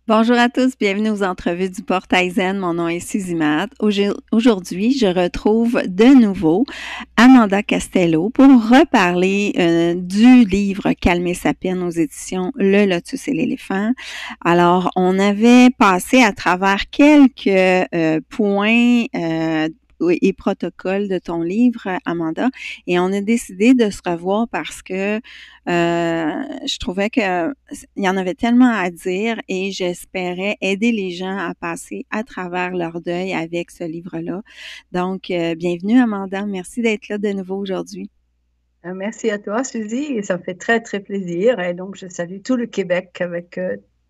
Bonjour à tous, bienvenue aux entrevues du Portail Zen. Mon nom est Suzy Matt. Aujourd'hui, je retrouve de nouveau Amanda Castello pour reparler du livre Calmer sa peine aux éditions Le Lotus et l'éléphant. Alors, on avait passé à travers quelques points et protocoles de ton livre, Amanda, et on a décidé de se revoir parce que je trouvais que il y en avait tellement à dire et j'espérais aider les gens à passer à travers leur deuil avec ce livre-là. Donc, bienvenue Amanda, merci d'être là de nouveau aujourd'hui. Merci à toi, Suzy, et ça me fait très, très plaisir. Et donc, je salue tout le Québec avec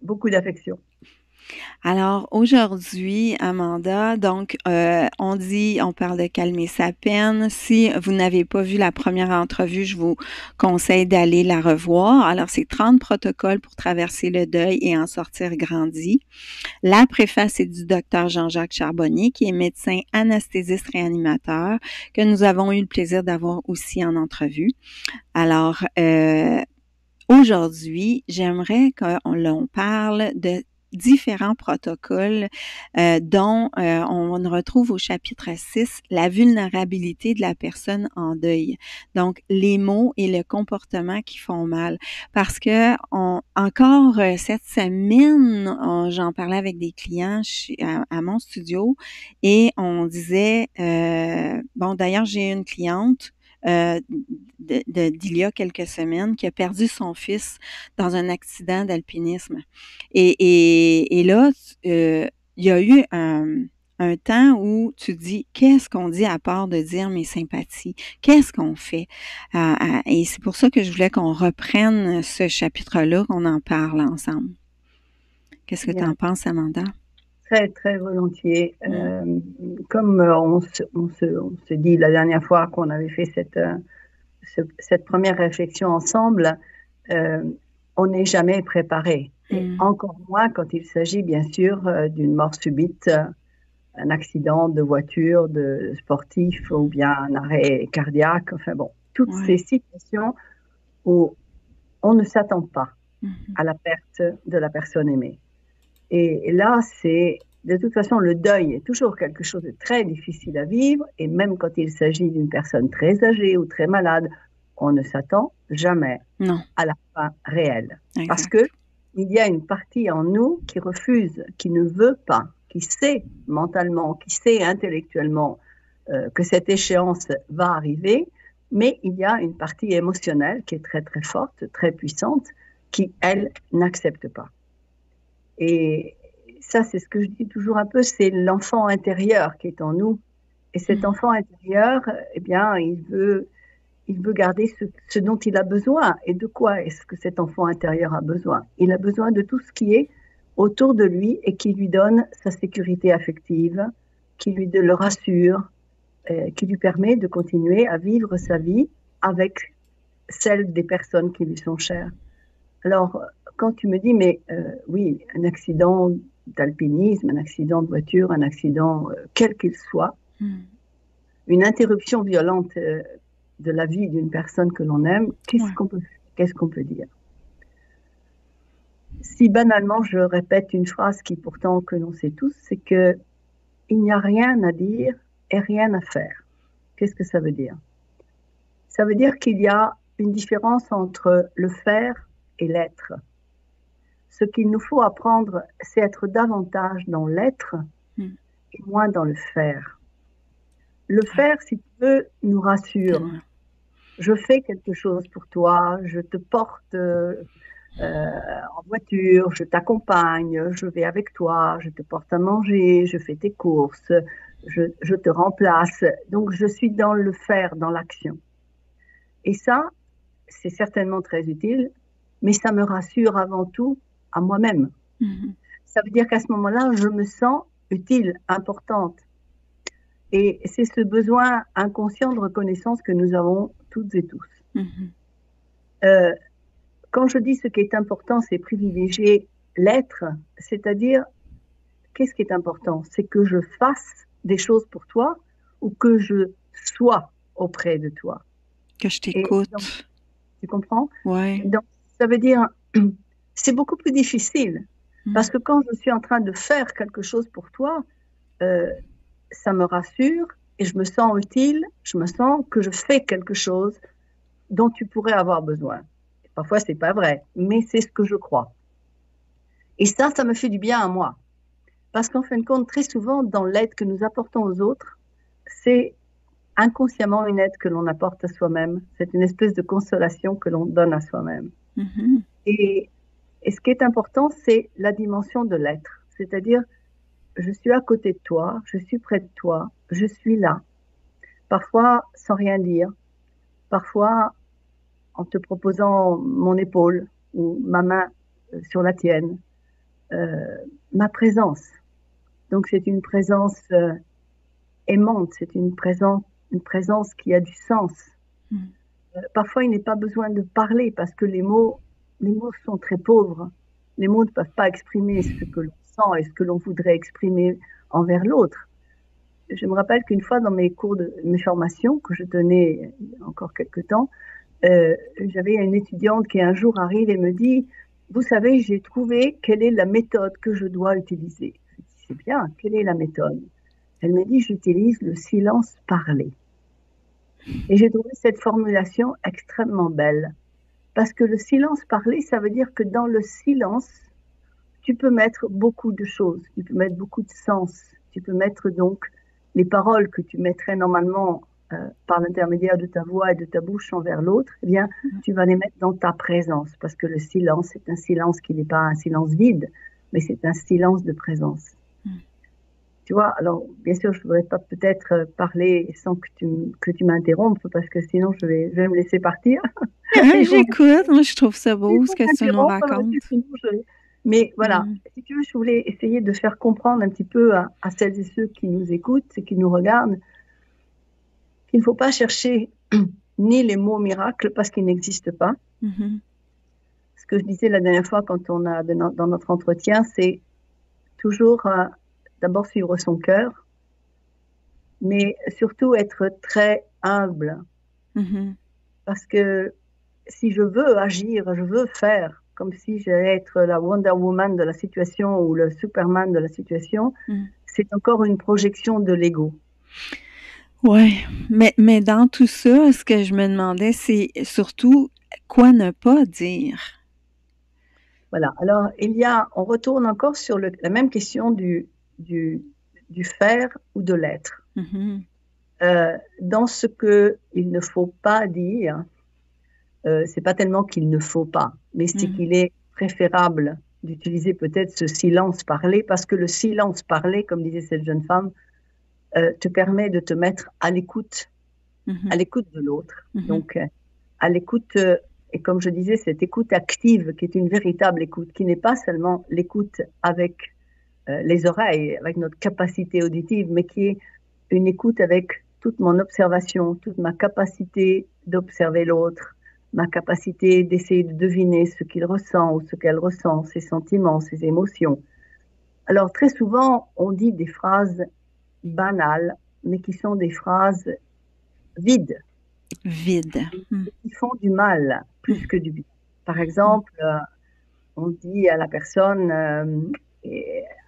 beaucoup d'affection. Alors aujourd'hui, Amanda, donc on parle de calmer sa peine. Si vous n'avez pas vu la première entrevue, je vous conseille d'aller la revoir. Alors c'est 30 protocoles pour traverser le deuil et en sortir grandi. La préface est du docteur Jean-Jacques Charbonnier, qui est médecin anesthésiste réanimateur, que nous avons eu le plaisir d'avoir aussi en entrevue. Alors aujourd'hui, j'aimerais qu'on parle de différents protocoles dont on retrouve au chapitre 6 la vulnérabilité de la personne en deuil. Donc, les mots et le comportement qui font mal. Parce que encore cette semaine, j'en parlais avec des clients à mon studio et on disait, bon, d'ailleurs, j'ai une cliente d'il y a quelques semaines qui a perdu son fils dans un accident d'alpinisme. Et là, il y a eu un temps où tu dis, qu'est-ce qu'on dit à part de dire mes sympathies? Qu'est-ce qu'on fait? Et c'est pour ça que je voulais qu'on reprenne ce chapitre-là, qu'on en parle ensemble. Qu'est-ce que tu en penses, Amanda? Très, très volontiers. Comme on se dit la dernière fois qu'on avait fait cette première réflexion ensemble, on n'est jamais préparé. Et encore moins quand il s'agit, bien sûr, d'une mort subite, un accident de voiture, de sportif ou bien un arrêt cardiaque. Enfin bon, toutes ces situations où on ne s'attend pas à la perte de la personne aimée. Et là, de toute façon, le deuil est toujours quelque chose de très difficile à vivre. Et même quand il s'agit d'une personne très âgée ou très malade, on ne s'attend jamais à la fin réelle. Exact. Parce que il y a une partie en nous qui refuse, qui ne veut pas, qui sait mentalement, qui sait intellectuellement que cette échéance va arriver, mais il y a une partie émotionnelle qui est très très forte, très puissante, qui, elle, n'accepte pas. Et ça, c'est ce que je dis toujours un peu, c'est l'enfant intérieur qui est en nous. Et cet enfant intérieur, eh bien, il veut garder ce dont il a besoin. Et de quoi est-ce que cet enfant intérieur a besoin? Il a besoin de tout ce qui est autour de lui et qui lui donne sa sécurité affective, qui le rassure, qui lui permet de continuer à vivre sa vie avec celle des personnes qui lui sont chères. Alors, quand tu me dis, mais oui, un accident d'alpinisme, un accident de voiture, un accident quel qu'il soit, une interruption violente de la vie d'une personne que l'on aime, qu'est-ce qu'on peut dire? Si banalement je répète une phrase qui pourtant que l'on sait tous, c'est que il n'y a rien à dire et rien à faire. Qu'est-ce que ça veut dire? Ça veut dire qu'il y a une différence entre le faire et l'être. Ce qu'il nous faut apprendre, c'est être davantage dans l'être et moins dans le faire. Le faire, si tu veux, nous rassure. Je fais quelque chose pour toi, je te porte en voiture, je t'accompagne, je vais avec toi, je te porte à manger, je fais tes courses, je te remplace. Donc, je suis dans le faire, dans l'action. Et ça, c'est certainement très utile, mais ça me rassure avant tout à moi-même. Ça veut dire qu'à ce moment-là, je me sens utile, importante. Et c'est ce besoin inconscient de reconnaissance que nous avons toutes et tous. Quand je dis ce qui est important, c'est privilégier l'être, c'est-à-dire, qu'est-ce qui est important? C'est que je fasse des choses pour toi ou que je sois auprès de toi. Que je t'écoute. Tu comprends? Oui. Donc, ça veut dire, c'est beaucoup plus difficile parce que quand je suis en train de faire quelque chose pour toi, ça me rassure et je me sens utile, je me sens que je fais quelque chose dont tu pourrais avoir besoin. Parfois, c'est pas vrai, mais c'est ce que je crois. Et ça me fait du bien à moi. Parce qu'en fin de compte, très souvent, dans l'aide que nous apportons aux autres, c'est inconsciemment une aide que l'on apporte à soi-même. C'est une espèce de consolation que l'on donne à soi-même. Et ce qui est important, c'est la dimension de l'être. C'est-à-dire, je suis à côté de toi, je suis près de toi, je suis là. Parfois, sans rien dire. Parfois, en te proposant mon épaule ou ma main sur la tienne. Ma présence. Donc, c'est une présence aimante, c'est une présence qui a du sens. Parfois, il n'est pas besoin de parler parce que les mots sont très pauvres. Les mots ne peuvent pas exprimer ce que l'on sent et ce que l'on voudrait exprimer envers l'autre. Je me rappelle qu'une fois dans mes cours mes formations que je donnais encore quelque temps, j'avais une étudiante qui un jour arrive et me dit « Vous savez, j'ai trouvé quelle est la méthode que je dois utiliser. » Je dis « C'est bien, quelle est la méthode ?» Elle me dit « J'utilise le silence parlé. » Et j'ai trouvé cette formulation extrêmement belle. Parce que le silence parlé, ça veut dire que dans le silence, tu peux mettre beaucoup de choses, tu peux mettre beaucoup de sens, tu peux mettre donc les paroles que tu mettrais normalement par l'intermédiaire de ta voix et de ta bouche envers l'autre, eh bien, tu vas les mettre dans ta présence, parce que le silence, c'est un silence qui n'est pas un silence vide, mais c'est un silence de présence. Tu vois, alors, bien sûr, je ne voudrais pas peut-être parler sans que tu m'interrompes, parce que sinon, je vais me laisser partir. J'écoute, moi, je trouve ça beau, ce que tu nous racontes. Mais voilà, si tu veux, je voulais essayer de faire comprendre un petit peu à celles et ceux qui nous écoutent et qui nous regardent qu'il ne faut pas chercher ni les mots miracles parce qu'ils n'existent pas. Ce que je disais la dernière fois quand on a dans notre entretien, c'est toujours d'abord suivre son cœur, mais surtout être très humble. Parce que si je veux agir, je veux faire, comme si j'allais être la Wonder Woman de la situation ou le Superman de la situation, c'est encore une projection de l'ego. Oui, mais dans tout ça, ce que je me demandais, c'est surtout quoi ne pas dire. Voilà, alors on retourne encore sur la même question du faire ou de l'être. Dans ce qu'il ne faut pas dire, c'est pas tellement qu'il ne faut pas, mais c'est qu'il est préférable d'utiliser peut-être ce silence parlé, parce que le silence parlé, comme disait cette jeune femme, te permet de te mettre à l'écoute de l'autre. Donc, à l'écoute, et comme je disais, cette écoute active, qui est une véritable écoute, qui n'est pas seulement l'écoute avec les oreilles, avec notre capacité auditive, mais qui est une écoute avec toute mon observation, toute ma capacité d'observer l'autre, ma capacité d'essayer de deviner ce qu'il ressent ou ce qu'elle ressent, ses sentiments, ses émotions. Alors, très souvent, on dit des phrases banales, mais qui sont des phrases vides. Qui font du mal, plus que du bien. Par exemple, on dit à la personne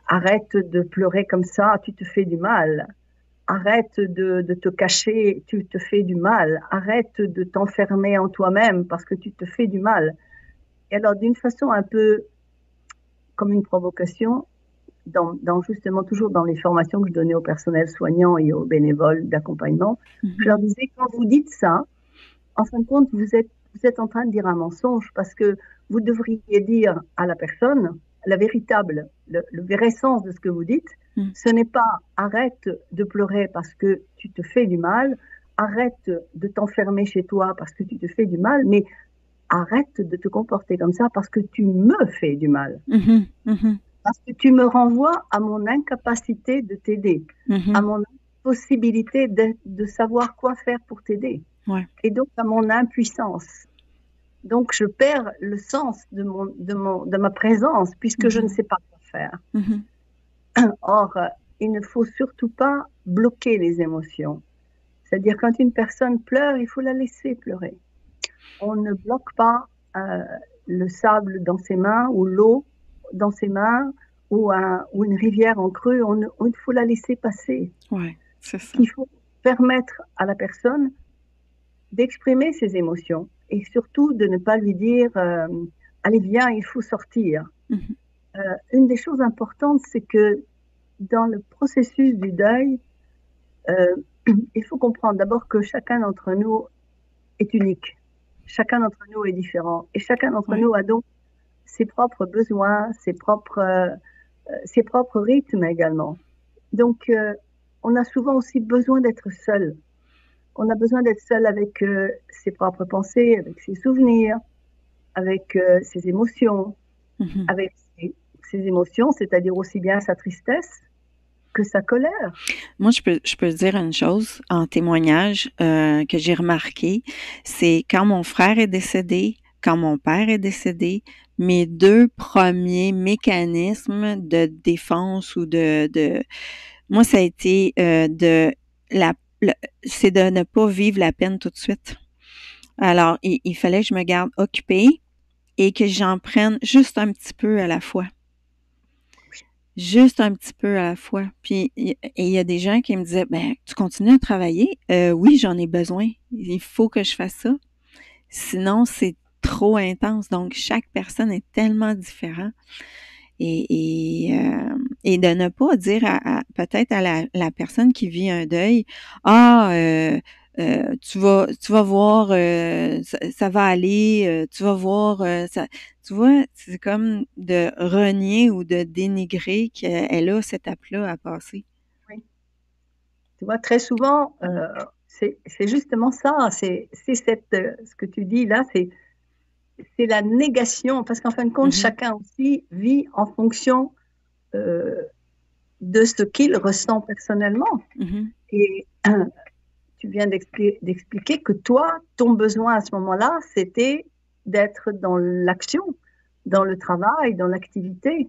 arrête de pleurer comme ça, tu te fais du mal. Arrête de te cacher, tu te fais du mal. Arrête de t'enfermer en toi-même parce que tu te fais du mal. Et alors, d'une façon un peu comme une provocation, justement toujours dans les formations que je donnais au personnel soignant et aux bénévoles d'accompagnement, je leur disais, quand vous dites ça, en fin de compte, vous êtes en train de dire un mensonge, parce que vous devriez dire à la personne la véritable, le vrai sens de ce que vous dites. Ce n'est pas arrête de pleurer parce que tu te fais du mal, arrête de t'enfermer chez toi parce que tu te fais du mal, mais arrête de te comporter comme ça parce que tu me fais du mal. Parce que tu me renvoies à mon incapacité de t'aider, à mon impossibilité de savoir quoi faire pour t'aider. Ouais. Et donc à mon impuissance. Donc je perds le sens de ma présence puisque je ne sais pas quoi faire. Or, il ne faut surtout pas bloquer les émotions. C'est-à-dire quand une personne pleure, il faut la laisser pleurer. On ne bloque pas le sable dans ses mains ou l'eau dans ses mains ou une rivière en creux. Il faut la laisser passer. Ouais, c'est ça. Il faut permettre à la personne d'exprimer ses émotions et surtout de ne pas lui dire allez viens, il faut sortir. Une des choses importantes, c'est que dans le processus du deuil, il faut comprendre d'abord que chacun d'entre nous est unique. Chacun d'entre nous est différent. Et chacun d'entre nous a donc ses propres besoins, ses propres rythmes également. Donc, on a souvent aussi besoin d'être seul. On a besoin d'être seul avec ses propres pensées, avec ses souvenirs, avec ses émotions, avec ses émotions, c'est-à-dire aussi bien sa tristesse que sa colère. Moi, je peux dire une chose en témoignage que j'ai remarqué, c'est quand mon frère est décédé, quand mon père est décédé, mes deux premiers mécanismes de défense ou moi, ça a été c'est de ne pas vivre la peine tout de suite. Alors, il fallait que je me garde occupée et que j'en prenne juste un petit peu à la fois. Juste un petit peu à la fois. Puis, il y a des gens qui me disaient, ben, tu continues à travailler? Oui, j'en ai besoin. Il faut que je fasse ça. Sinon, c'est trop intense. Donc, chaque personne est tellement différente. Et de ne pas dire peut-être à la personne qui vit un deuil, tu vas voir, ça va aller, tu vas voir, tu vois, c'est comme de renier ou de dénigrer qu'elle a cette étape-là à passer. Oui. Tu vois, très souvent, c'est justement ça, c'est ce que tu dis là, c'est la négation, parce qu'en fin de compte, chacun aussi vit en fonction de ce qu'il ressent personnellement. Et tu viens d'expliquer que toi, ton besoin à ce moment-là, c'était d'être dans l'action, dans le travail, dans l'activité.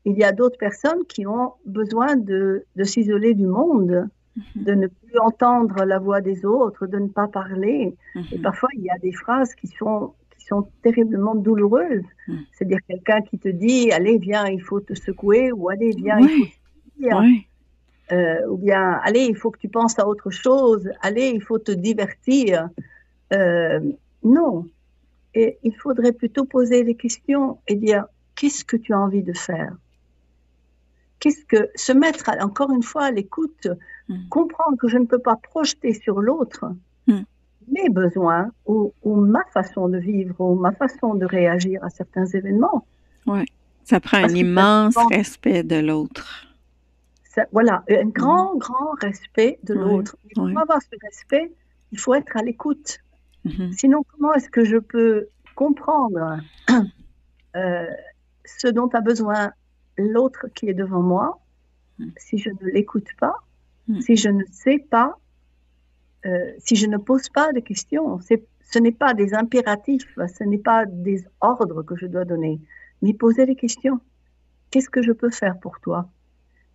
Il y a d'autres personnes qui ont besoin de s'isoler du monde, de ne plus entendre la voix des autres, de ne pas parler. Et parfois, il y a des phrases qui sont terriblement douloureuses. C'est-à-dire quelqu'un qui te dit « Allez, viens, il faut te secouer » ou « Allez, viens, il faut te dire » ou bien « Allez, il faut que tu penses à autre chose »,« Allez, il faut te divertir ». Non. Et il faudrait plutôt poser des questions et dire « Qu'est-ce que tu as envie de faire ?» Se mettre encore une fois à l'écoute, comprendre que je ne peux pas projeter sur l'autre mes besoins ou ma façon de vivre ou ma façon de réagir à certains événements. Oui, ça prend un immense respect de l'autre. Voilà, un grand respect de l'autre. Pour avoir ce respect, il faut être à l'écoute. Sinon, comment est-ce que je peux comprendre ce dont a besoin l'autre qui est devant moi si je ne l'écoute pas, si je ne sais pas, si je ne pose pas de questions? Ce n'est pas des impératifs, ce n'est pas des ordres que je dois donner, mais poser des questions. Qu'est-ce que je peux faire pour toi?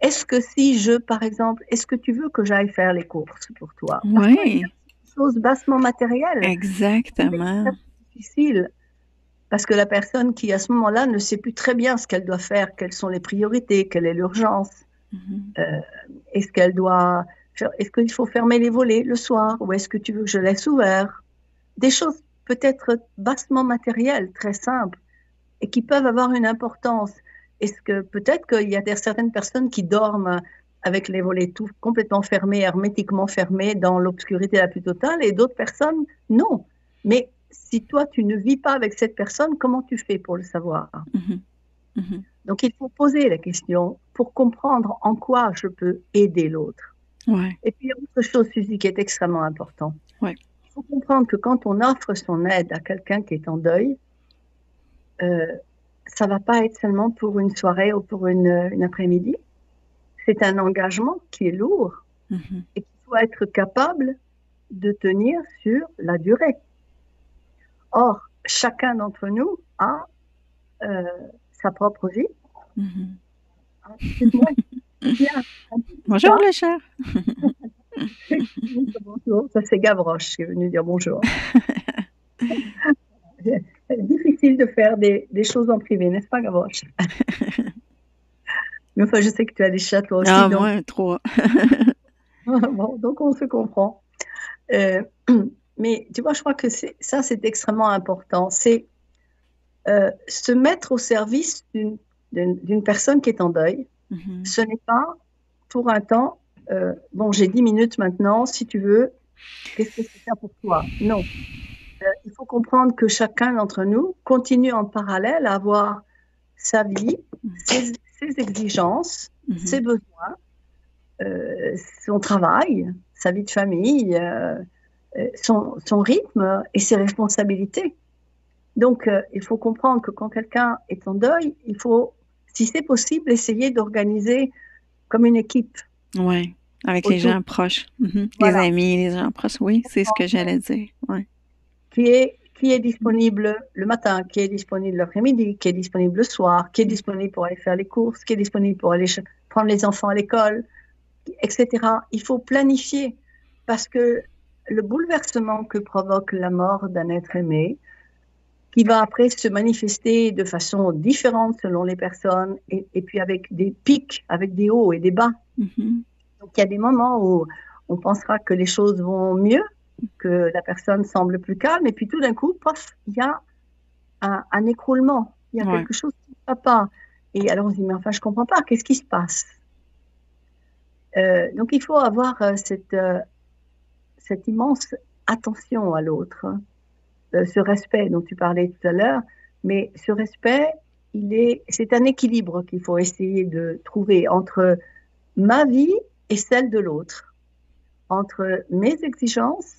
Est-ce que par exemple, est-ce que tu veux que j'aille faire les courses pour toi? Oui. Parfois, il y a des choses bassement matérielles. Exactement. C'est difficile parce que la personne qui, à ce moment-là, ne sait plus très bien ce qu'elle doit faire, quelles sont les priorités, quelle est l'urgence. Est-ce qu'il faut fermer les volets le soir ou est-ce que tu veux que je laisse ouvert? Des choses peut-être bassement matérielles, très simples et qui peuvent avoir une importance. Est-ce que peut-être qu'il y a certaines personnes qui dorment avec les volets tout complètement fermés, hermétiquement fermés, dans l'obscurité la plus totale, et d'autres personnes, non. Mais si toi, tu ne vis pas avec cette personne, comment tu fais pour le savoir? Donc, il faut poser la question pour comprendre en quoi je peux aider l'autre. Et puis, il y a autre chose, Suzy, qui est extrêmement important. Il faut comprendre que quand on offre son aide à quelqu'un qui est en deuil, ça va pas être seulement pour une soirée ou pour une après-midi. C'est un engagement qui est lourd et qu'il faut être capable de tenir sur la durée. Or, chacun d'entre nous a sa propre vie. Excuse-moi, bien. Bonjour le chat. Bonjour, ça c'est Gavroche qui est venu dire bonjour. C'est difficile de faire des choses en privé, n'est-ce pas, Gavroche? Mais enfin, je sais que tu as des chats toi aussi. Ah, donc... moi, 3. Bon, donc on se comprend. Mais tu vois, je crois que ça, c'est extrêmement important. C'est se mettre au service d'une personne qui est en deuil. Ce n'est pas pour un temps, bon, j'ai 10 minutes maintenant, si tu veux, qu'est-ce que je peux faire pour toi? Non. Il faut comprendre que chacun d'entre nous continue en parallèle à avoir sa vie, ses exigences, ses besoins, son travail, sa vie de famille, son rythme et ses responsabilités. Donc, il faut comprendre que quand quelqu'un est en deuil, il faut, si c'est possible, essayer d'organiser comme une équipe. Oui, avec les gens proches. Voilà. Les amis, les gens proches, oui, c'est ce que j'allais dire. Ouais. Qui est disponible le matin, qui est disponible l'après-midi, qui est disponible le soir, qui est disponible pour aller faire les courses, qui est disponible pour aller prendre les enfants à l'école, etc. Il faut planifier parce que le bouleversement que provoque la mort d'un être aimé, qui va après se manifester de façon différente selon les personnes et puis avec des pics, avec des hauts et des bas. Donc il y a des moments où on pensera que les choses vont mieux, que la personne semble plus calme, et puis tout d'un coup, pof, il y a un écroulement, il y a quelque chose qui ne va pas. Et alors on se dit, mais enfin, je ne comprends pas, qu'est-ce qui se passe? Donc il faut avoir cette immense attention à l'autre, ce respect dont tu parlais tout à l'heure, mais ce respect, c'est un équilibre qu'il faut essayer de trouver entre ma vie et celle de l'autre, entre mes exigences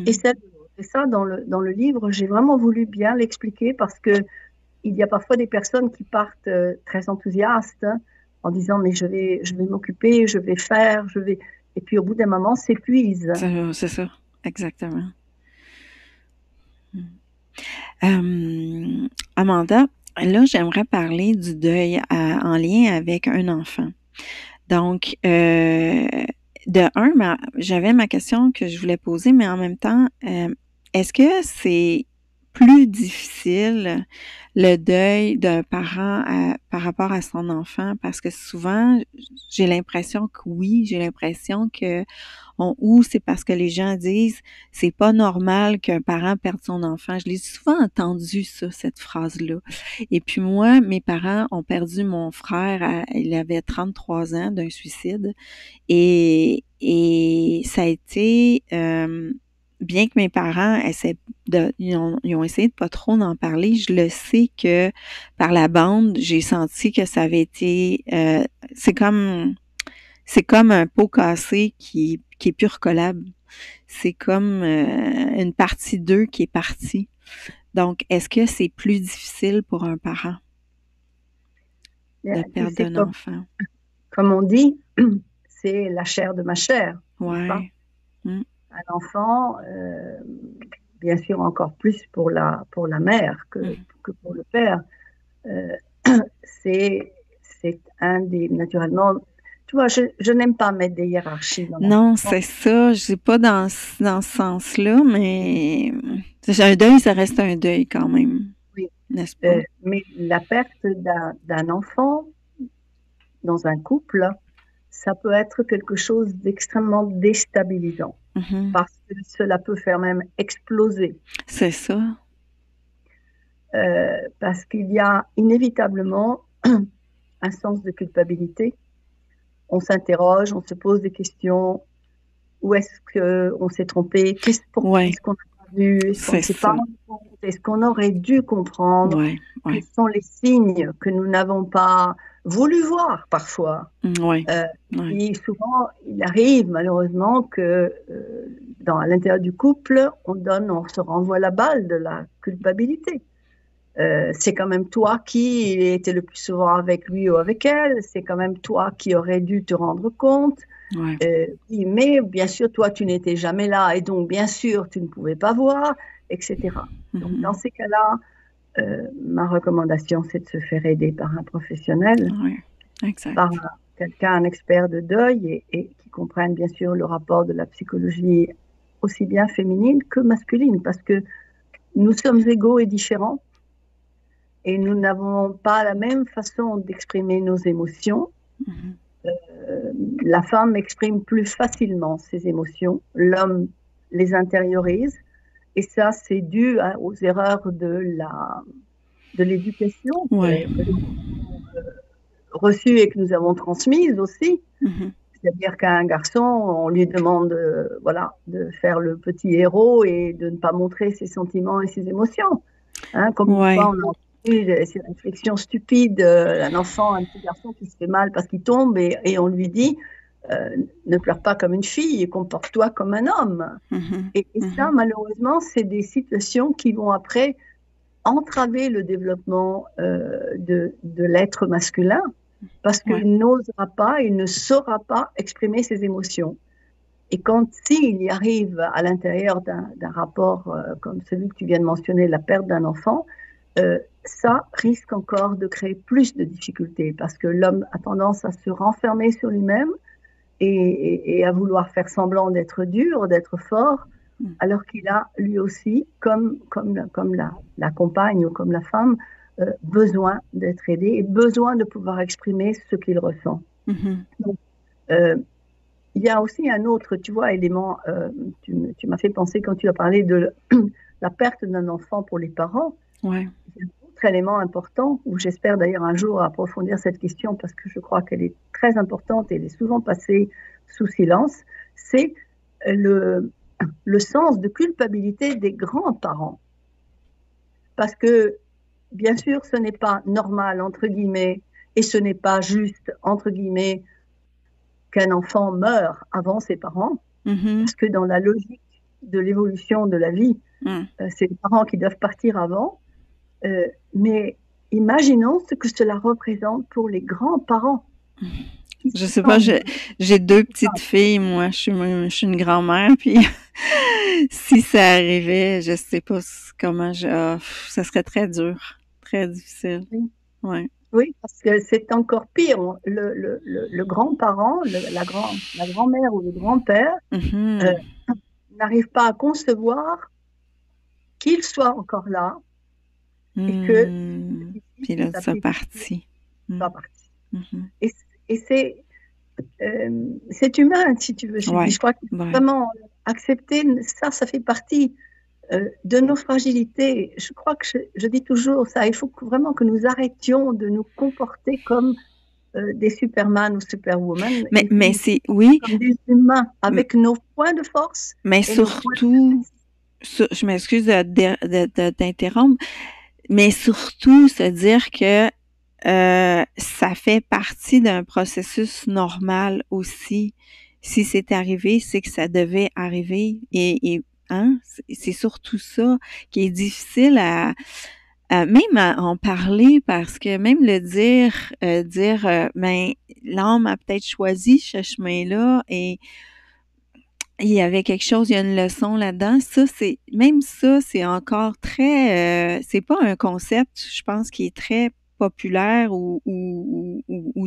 et celle de l'autre. Et ça, dans le livre, j'ai vraiment voulu bien l'expliquer parce que il y a parfois des personnes qui partent très enthousiastes en disant mais je vais m'occuper, je vais faire, et puis au bout d'un moment s'épuisent. C'est ça, exactement. Amanda, là, j'aimerais parler du deuil en lien avec un enfant. Donc, j'avais ma question que je voulais poser, mais en même temps, est-ce que c'est plus difficile le deuil d'un parent par rapport à son enfant? Parce que souvent, j'ai l'impression que oui, j'ai l'impression que ou c'est parce que les gens disent c'est pas normal qu'un parent perde son enfant. Je l'ai souvent entendu ça, cette phrase-là. Et puis moi, mes parents ont perdu mon frère, il avait 33 ans d'un suicide. Et ça a été bien que mes parents ils ont essayé de pas trop en parler, je le sais que par la bande, j'ai senti que ça avait été c'est comme un pot cassé qui est plus recollable. C'est comme une partie d'eux qui est partie. Donc, est-ce que c'est plus difficile pour un parent de perdre un enfant? Comme on dit, c'est la chair de ma chair. Ouais. Un enfant, bien sûr encore plus pour la mère que pour le père, c'est un des, naturellement, tu vois, je n'aime pas mettre des hiérarchies. Non, c'est ça. Je sais pas dans ce sens-là, mais un deuil, ça reste un deuil quand même. Oui. N'est-ce pas? Mais la perte d'un enfant dans un couple, ça peut être quelque chose d'extrêmement déstabilisant. Parce que cela peut faire même exploser. C'est ça. Parce qu'il y a inévitablement un sens de culpabilité. On s'interroge, on se pose des questions. Où est-ce qu'on s'est trompé? Pourquoi est-ce qu'on n'a pas vu? Est-ce qu'on ne s'est pas rendu compte? Est-ce qu'on aurait dû comprendre? Quels sont les signes que nous n'avons pas voulu voir parfois? Et souvent, il arrive malheureusement que à l'intérieur du couple, on se renvoie la balle de la culpabilité. C'est quand même toi qui était le plus souvent avec lui ou avec elle, c'est quand même toi qui aurais dû te rendre compte. Ouais. Mais bien sûr, toi, tu n'étais jamais là et donc, bien sûr, tu ne pouvais pas voir, etc. Donc, dans ces cas-là, ma recommandation, c'est de se faire aider par un professionnel, Ouais. par Exact. quelqu'un, un expert de deuil et qui comprenne bien sûr le rapport de la psychologie aussi bien féminine que masculine, parce que nous sommes égaux et différents et nous n'avons pas la même façon d'exprimer nos émotions. Mhm. La femme exprime plus facilement ses émotions, l'homme les intériorise et ça c'est dû aux erreurs de l'éducation Ouais. que nous avons reçues et que nous avons transmises aussi. Mhm. C'est-à-dire qu'à un garçon, on lui demande voilà, de faire le petit héros et de ne pas montrer ses sentiments et ses émotions. Hein, combien de fois Ouais. on a entendu ces réflexions stupides, un enfant, un petit garçon qui se fait mal parce qu'il tombe et on lui dit ne pleure pas comme une fille, comporte-toi comme un homme. Mhm. Et ça, Mhm. malheureusement, c'est des situations qui vont après entraver le développement de l'être masculin parce Ouais. qu'il n'osera pas, il ne saura pas exprimer ses émotions. Et quand, s'il y arrive à l'intérieur d'un rapport comme celui que tu viens de mentionner, la perte d'un enfant, ça risque encore de créer plus de difficultés parce que l'homme a tendance à se renfermer sur lui-même et à vouloir faire semblant d'être dur, d'être fort, Mhm. alors qu'il a lui aussi, comme la compagne ou comme la femme, besoin d'être aidé et besoin de pouvoir exprimer ce qu'il ressent. Mhm. Donc, euh, il y a aussi un autre, tu vois, élément, tu m'as fait penser quand tu as parlé de la perte d'un enfant pour les parents. Ouais. Il y a un autre élément important, où j'espère d'ailleurs un jour approfondir cette question parce que je crois qu'elle est très importante et elle est souvent passée sous silence, c'est le, le sens de culpabilité des grands-parents. Parce que, bien sûr, ce n'est pas normal, entre guillemets, et ce n'est pas juste, entre guillemets, qu'un enfant meure avant ses parents, Mhm. parce que dans la logique de l'évolution de la vie, Mhm. c'est les parents qui doivent partir avant. Mais imaginons ce que cela représente pour les grands-parents qui Je se sais pas, sentent j'ai deux petites filles, moi, je suis une grand-mère, puis si ça arrivait, je sais pas comment ça serait très dur, très difficile. oui, Ouais. oui, parce que c'est encore pire. Le grand-parent, la grand-mère ou le grand-père euh, Mhm. n'arrive pas à concevoir qu'il soit encore là et que Hmm. petit Puis là, à ça petit, parti. Hmm. soit parti. Mhm. Et, et c'est humain, si tu veux, Sylvie. Ouais. Je crois que Ouais. vraiment accepter ça, ça fait partie de nos fragilités. Je crois que je dis toujours ça, il faut vraiment que nous arrêtions de nous comporter comme des Superman ou Superwoman et Mais nous c'est, comporter oui, comme des humains m- avec nos points de force mais et nos points de surtout, faiblesse. je m'excuse d'interrompre, mais surtout se dire que ça fait partie d'un processus normal aussi. Si c'est arrivé, c'est que ça devait arriver. Hein, c'est surtout ça qui est difficile même à en parler parce que même le dire, ben, l'homme a peut-être choisi ce chemin-là et il y avait quelque chose, il y a une leçon là-dedans. Même ça, c'est encore très, c'est pas un concept, je pense, qui est très populaire ou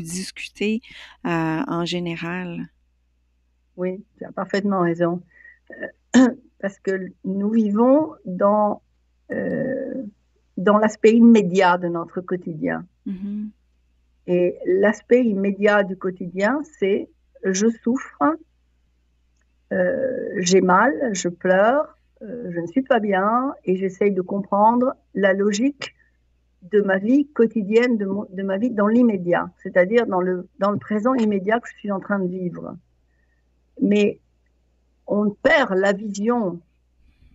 discuté en général. Oui, tu as parfaitement raison. Parce que nous vivons euh, dans l'aspect immédiat de notre quotidien. Mhm. Et l'aspect immédiat du quotidien, c'est je souffre, j'ai mal, je pleure, je ne suis pas bien et j'essaye de comprendre la logique de ma vie quotidienne, de ma vie dans l'immédiat, c'est-à-dire dans le présent immédiat que je suis en train de vivre. Mais on perd la vision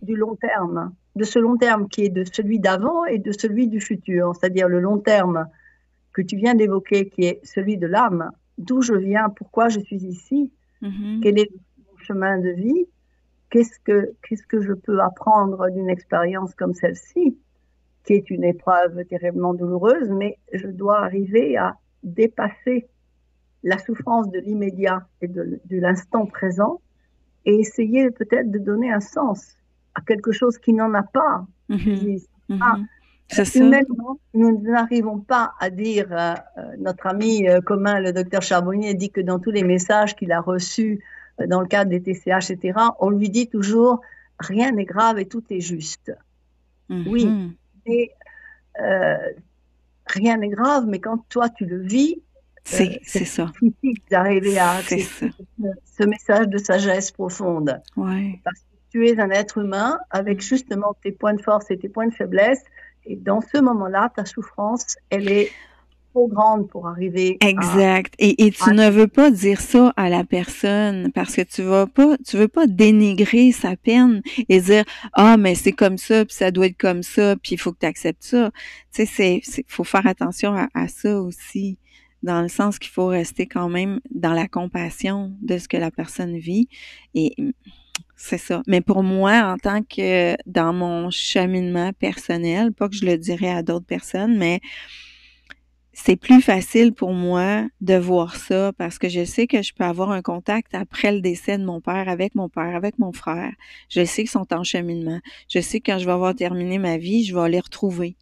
du long terme, de ce long terme qui est de celui d'avant et de celui du futur, c'est-à-dire le long terme que tu viens d'évoquer, qui est celui de l'âme, d'où je viens, pourquoi je suis ici, Mhm. quel est mon chemin de vie, qu'est-ce que je peux apprendre d'une expérience comme celle-ci. qui est une épreuve terriblement douloureuse, mais je dois arriver à dépasser la souffrance de l'immédiat et de l'instant présent et essayer peut-être de donner un sens à quelque chose qui n'en a pas. C'est ça. Humainement, nous n'arrivons pas à dire, notre ami commun, le docteur Charbonnier, dit que dans tous les messages qu'il a reçus dans le cadre des TCH, etc., on lui dit toujours « rien n'est grave et tout est juste ». Oui, mais rien n'est grave, mais quand toi tu le vis, c'est ça. difficile d'arriver à accepter ce message de sagesse profonde. Ouais. Parce que tu es un être humain avec justement tes points de force et tes points de faiblesse. Et dans ce moment-là, ta souffrance, elle est trop grande pour arriver exact. Et tu ne veux pas dire ça à la personne parce que tu veux pas dénigrer sa peine et dire ah mais c'est comme ça puis ça doit être comme ça puis il faut que tu acceptes ça. Tu sais faut faire attention à ça aussi dans le sens qu'il faut rester quand même dans la compassion de ce que la personne vit et c'est ça. Mais pour moi, en tant que dans mon cheminement personnel, pas que je le dirais à d'autres personnes, mais c'est plus facile pour moi de voir ça parce que je sais que je peux avoir un contact après le décès de mon père, avec mon frère. Je sais qu'ils sont en cheminement. Je sais que quand je vais avoir terminé ma vie, je vais les retrouver.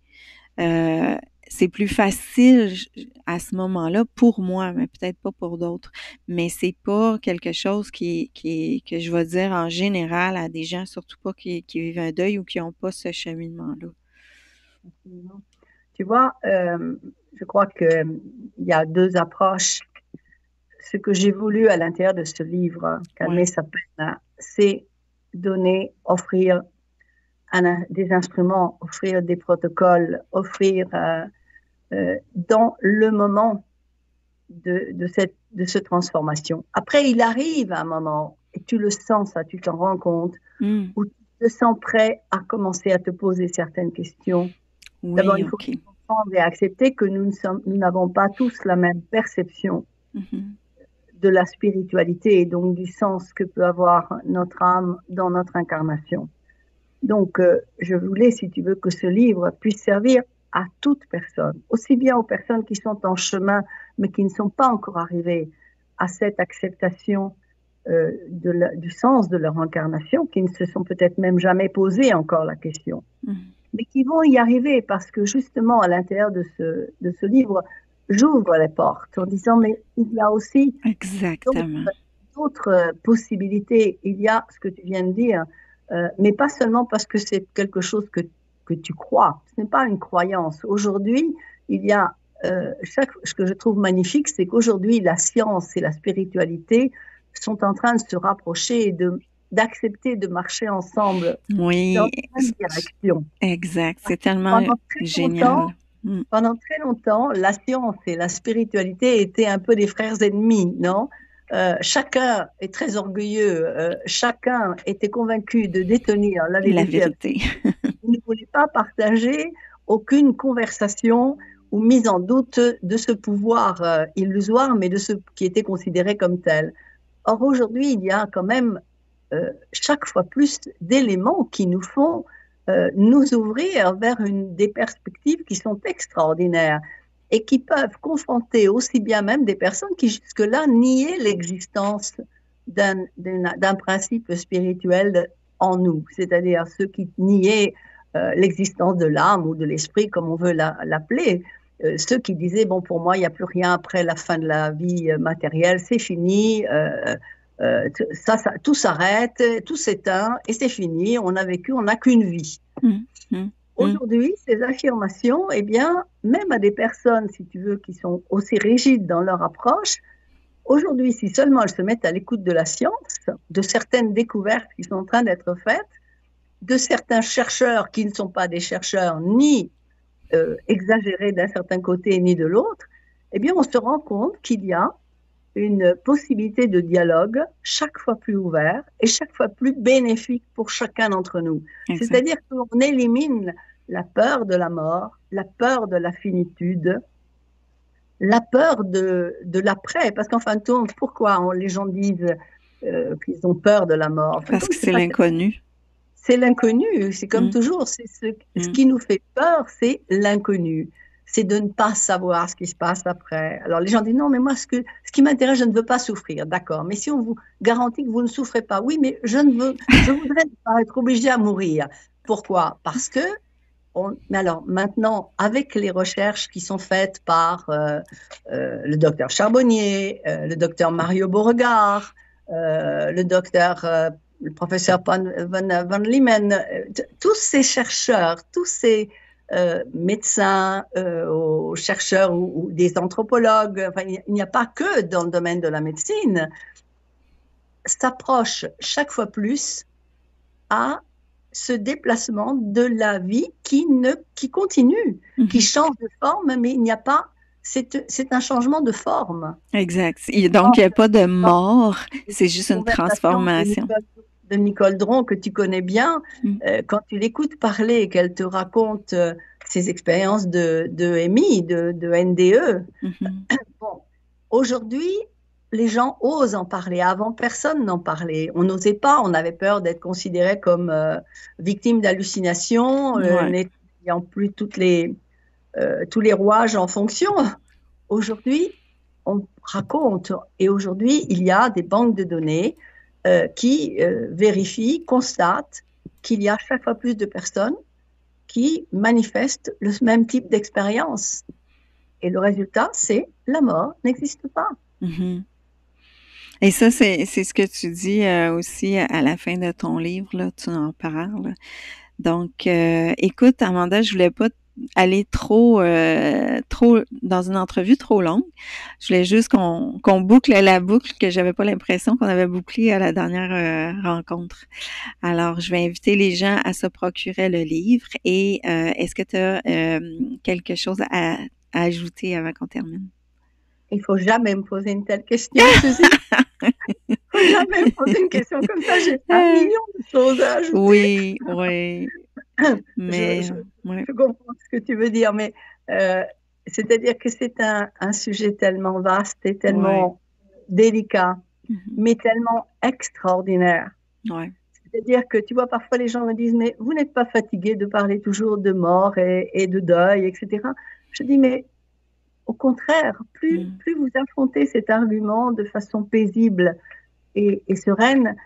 C'est plus facile à ce moment-là pour moi, mais peut-être pas pour d'autres. Mais c'est pas quelque chose que je vais dire en général à des gens, surtout pas qui vivent un deuil ou qui n'ont pas ce cheminement-là. Tu vois, je crois qu'il y a deux approches. Ce que j'ai voulu à l'intérieur de ce livre, Calmer sa peine, c'est donner, offrir des instruments, offrir des protocoles, offrir dans le moment de cette transformation. Après, il arrive un moment, et tu le sens, ça, tu t'en rends compte, où tu te sens prêt à commencer à te poser certaines questions. Oui, d'abord, il faut comprendre et accepter que nous n'avons pas tous la même perception de la spiritualité et donc du sens que peut avoir notre âme dans notre incarnation. Donc, je voulais, si tu veux, que ce livre puisse servir à toute personne, aussi bien aux personnes qui sont en chemin, mais qui ne sont pas encore arrivées à cette acceptation du sens de leur incarnation, qui ne se sont peut-être même jamais posé encore la question, mais qui vont y arriver parce que justement, à l'intérieur de ce livre, j'ouvre les portes en disant, mais il y a aussi d'autres possibilités. Il y a ce que tu viens de dire, mais pas seulement parce que c'est quelque chose que tu crois. Ce n'est pas une croyance. Aujourd'hui, il y a ce que je trouve magnifique, c'est qu'aujourd'hui, la science et la spiritualité sont en train de se rapprocher et d'accepter de marcher ensemble dans la même direction. Exact. C'est tellement génial. Pendant très longtemps, la science et la spiritualité étaient un peu des frères ennemis, non? Chacun est très orgueilleux, chacun était convaincu de détenir la vérité. Il ne voulait pas partager aucune conversation ou mise en doute de ce pouvoir illusoire, mais de ce qui était considéré comme tel. Or, aujourd'hui, il y a quand même chaque fois plus d'éléments qui nous font nous ouvrir vers des perspectives qui sont extraordinaires et qui peuvent confronter aussi bien même des personnes qui jusque-là niaient l'existence d'un principe spirituel en nous, c'est-à-dire ceux qui niaient l'existence de l'âme ou de l'esprit, comme on veut l'appeler, ceux qui disaient, bon, pour moi, il n'y a plus rien après la fin de la vie matérielle, c'est fini, tout s'arrête, tout s'éteint et c'est fini, on a vécu, on n'a qu'une vie. Aujourd'hui, ces affirmations, eh bien, même à des personnes, si tu veux, qui sont aussi rigides dans leur approche, aujourd'hui, si seulement elles se mettent à l'écoute de la science, de certaines découvertes qui sont en train d'être faites, de certains chercheurs qui ne sont pas des chercheurs ni exagérés d'un certain côté ni de l'autre, eh bien, on se rend compte qu'il y a une possibilité de dialogue chaque fois plus ouvert et chaque fois plus bénéfique pour chacun d'entre nous. C'est-à-dire qu'on élimine la peur de la mort, la peur de la finitude, la peur de l'après. Parce qu'en fin de compte, pourquoi les gens disent qu'ils ont peur de la mort? Parce que c'est l'inconnu. c'est l'inconnu. C'est comme toujours, c'est ce qui nous fait peur, c'est l'inconnu. C'est de ne pas savoir ce qui se passe après. Alors les gens disent non, mais moi, ce qui m'intéresse, je ne veux pas souffrir. D'accord, mais si on vous garantit que vous ne souffrez pas, oui, mais je voudrais pas être obligée à mourir. Pourquoi? Parce que mais alors maintenant, avec les recherches qui sont faites par le docteur Charbonnier, le docteur Mario Beauregard, le professeur Van Liemen, tous ces chercheurs, tous ces médecins, chercheurs ou des anthropologues, enfin, il n'y a pas que dans le domaine de la médecine, s'approchent chaque fois plus à ce déplacement de la vie qui continue, qui change de forme, mais il n'y a pas, c'est un changement de forme. Exact. Donc, il n'y a pas de mort, c'est juste une transformation. De Nicole Dron, que tu connais bien, quand tu l'écoutes parler et qu'elle te raconte ses expériences de MI, de NDE, bon, aujourd'hui, les gens osent en parler. Avant, personne n'en parlait. On n'osait pas. On avait peur d'être considéré comme victime d'hallucinations, n'ayant plus tous les rouages en fonction. Aujourd'hui, on raconte. Et aujourd'hui, il y a des banques de données qui vérifient, constatent qu'il y a chaque fois plus de personnes qui manifestent le même type d'expérience. Et le résultat, c'est la mort n'existe pas. Et ça, c'est ce que tu dis aussi à la fin de ton livre, là, tu en parles. Donc, écoute, Amanda, je voulais pas aller trop dans une entrevue trop longue. Je voulais juste qu'on boucle la boucle que j'avais pas l'impression qu'on avait bouclé à la dernière rencontre. Alors, je vais inviter les gens à se procurer le livre. Et est-ce que tu as quelque chose à ajouter avant qu'on termine? Il faut jamais me poser une telle question, Suzy. Il faut jamais me poser une question comme ça. J'ai un million de choses à ajouter. Oui, oui. Mais je comprends ce que tu veux dire, mais c'est-à-dire que c'est un sujet tellement vaste et tellement délicat, mais tellement extraordinaire. C'est-à-dire que tu vois, parfois les gens me disent, mais vous n'êtes pas fatigué de parler toujours de mort et de deuil, etc. Je dis, mais au contraire, plus vous affrontez cet argument de façon paisible et sereine,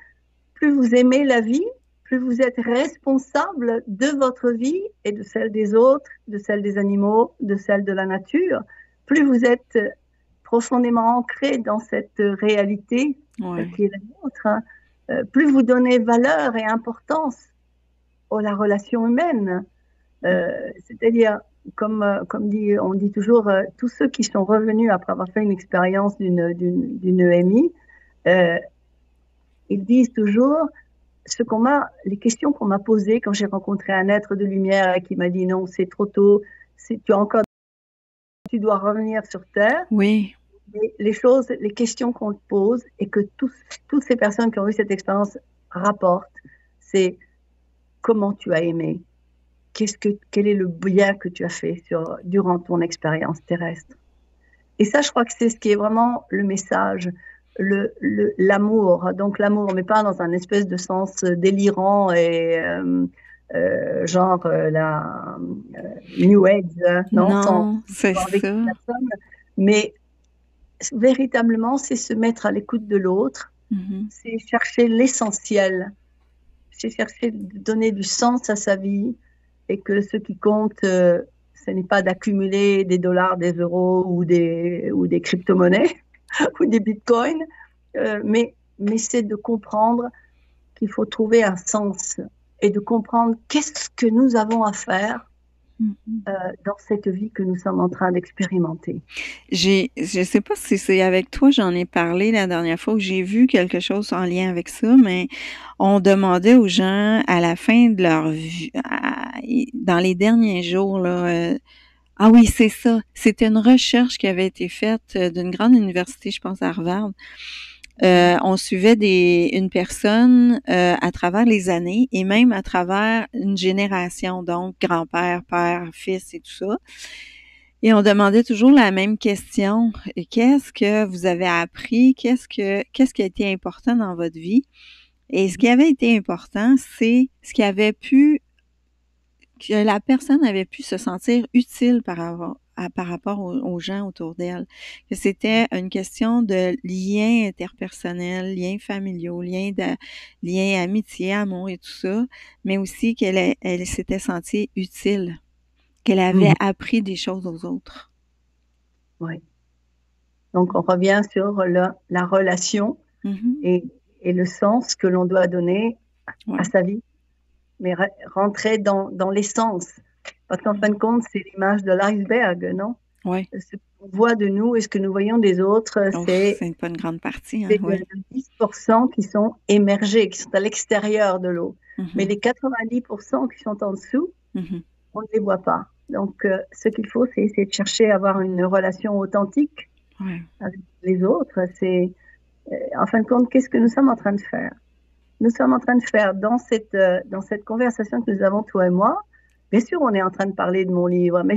plus vous aimez la vie, plus vous êtes responsable de votre vie et de celle des autres, de celle des animaux, de celle de la nature, plus vous êtes profondément ancré dans cette réalité qui est la nôtre, plus vous donnez valeur et importance à la relation humaine. C'est-à-dire, comme on dit toujours, tous ceux qui sont revenus après avoir fait une expérience d'une EMI, ils disent toujours les questions qu'on m'a posées quand j'ai rencontré un être de lumière et qui m'a dit non, c'est trop tôt, tu dois revenir sur Terre. Oui. Et les questions qu'on te pose et que toutes ces personnes qui ont eu cette expérience rapportent, c'est comment tu as aimé. Quel est le bien que tu as fait durant ton expérience terrestre. Et ça, je crois que c'est ce qui est vraiment le message, l'amour. Donc l'amour, mais pas dans un espèce de sens délirant et genre la New Age. Non, c'est ça. Mais véritablement, c'est se mettre à l'écoute de l'autre, c'est chercher l'essentiel, c'est chercher de donner du sens à sa vie, et que ce qui compte, ce n'est pas d'accumuler des dollars, des euros ou des crypto-monnaies ou des bitcoins, mais c'est de comprendre qu'il faut trouver un sens et de comprendre qu'est-ce que nous avons à faire dans cette vie que nous sommes en train d'expérimenter. Je sais pas si c'est avec toi, j'en ai parlé la dernière fois, où j'ai vu quelque chose en lien avec ça, mais on demandait aux gens à la fin de leur vie, dans les derniers jours, là, ah oui, c'est ça. C'était une recherche qui avait été faite d'une grande université, je pense à Harvard. On suivait une personne à travers les années et même à travers une génération, donc grand-père, père, fils et tout ça. Et on demandait toujours la même question. Qu'est-ce que vous avez appris? Qu'est-ce qui a été important dans votre vie? Et ce qui avait été important, c'est ce qui avait pu, que la personne avait pu se sentir utile par rapport aux gens autour d'elle. Que c'était une question de liens interpersonnels, liens familiaux, liens amitié, amour et tout ça, mais aussi elle s'était sentie utile, qu'elle avait appris des choses aux autres. Oui. Donc, on revient sur la relation et le sens que l'on doit donner à sa vie, mais rentrer dans l'essence. Parce qu'en fin de compte, c'est l'image de l'iceberg, non? Oui. Ce qu'on voit de nous et ce que nous voyons des autres, c'est pas une grande partie. Hein, c'est 10% qui sont émergés, qui sont à l'extérieur de l'eau. Mais les 90% qui sont en dessous, on ne les voit pas. Donc, ce qu'il faut, c'est essayer de chercher à avoir une relation authentique avec les autres. C'est, en fin de compte, qu'est-ce que nous sommes en train de faire? Nous sommes en train de faire dans cette conversation que nous avons, toi et moi. Bien sûr, on est en train de parler de mon livre, mais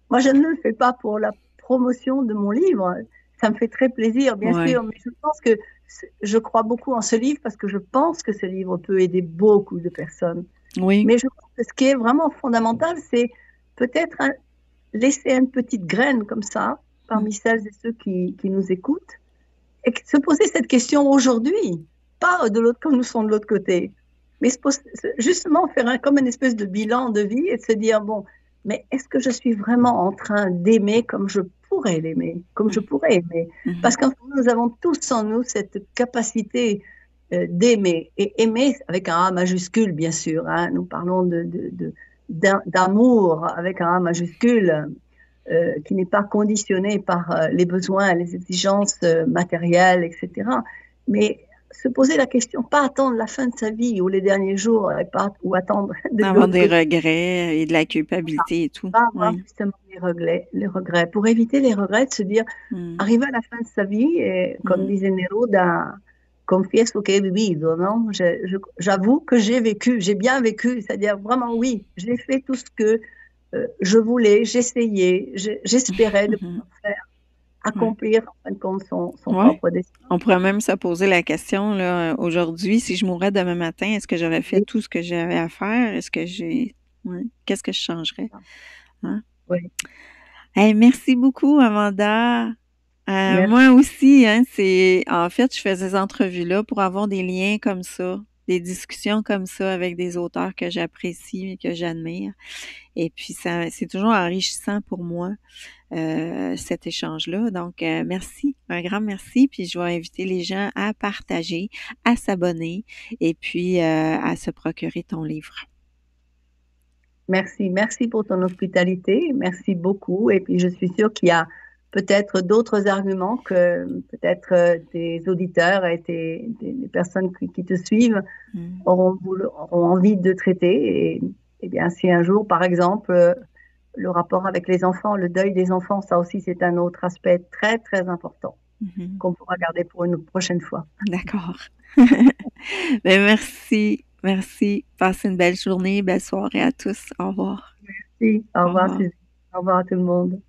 moi, je ne le fais pas pour la promotion de mon livre. Ça me fait très plaisir, bien sûr, mais je pense que je crois beaucoup en ce livre parce que je pense que ce livre peut aider beaucoup de personnes. Oui. Mais je pense que ce qui est vraiment fondamental, c'est peut-être laisser une petite graine comme ça parmi celles et ceux qui nous écoutent et se poser cette question aujourd'hui, pas de l'autre comme nous sommes de l'autre côté, mais justement faire comme une espèce de bilan de vie et de se dire, bon, mais est-ce que je suis vraiment en train d'aimer comme je pourrais l'aimer, comme je pourrais aimer? Parce que nous avons tous en nous cette capacité d'aimer, et aimer avec un A majuscule, bien sûr. Hein. Nous parlons d'amour avec un A majuscule, qui n'est pas conditionné par les besoins, les exigences matérielles, etc. Mais se poser la question, pas attendre la fin de sa vie ou les derniers jours, ou attendre avoir des regrets et de la culpabilité et tout. Pas avoir justement les regrets. Pour éviter les regrets, de se dire, arriver à la fin de sa vie, et, comme disait Neruda, confieso que he vivido, non? J'avoue que j'ai vécu, j'ai bien vécu, c'est-à-dire vraiment oui, j'ai fait tout ce que je voulais, j'essayais, j'espérais de pouvoir faire, accomplir en fin de compte son propre destin. On pourrait même se poser la question là, aujourd'hui, si je mourais demain matin, est-ce que j'aurais fait tout ce que j'avais à faire? Est-ce que qu'est-ce que je changerais? Hein? Oui. Hey, merci beaucoup, Amanda. Moi aussi, hein, en fait, je fais ces entrevues-là pour avoir des liens comme ça, des discussions comme ça avec des auteurs que j'apprécie et que j'admire. Et puis, c'est toujours enrichissant pour moi, cet échange-là. Donc, merci, un grand merci. Puis, je vais inviter les gens à partager, à s'abonner et puis à se procurer ton livre. Merci pour ton hospitalité. Merci beaucoup. Et puis, je suis sûre qu'il y a peut-être d'autres arguments que peut-être tes auditeurs et des personnes qui te suivent auront envie de traiter. Et bien, si un jour, par exemple, le rapport avec les enfants, le deuil des enfants, ça aussi, c'est un autre aspect très, très important qu'on pourra garder pour une prochaine fois. D'accord. Ben, merci. Merci. Passez une belle journée, belle soirée à tous. Au revoir. Merci. Au revoir. Au revoir à tout le monde.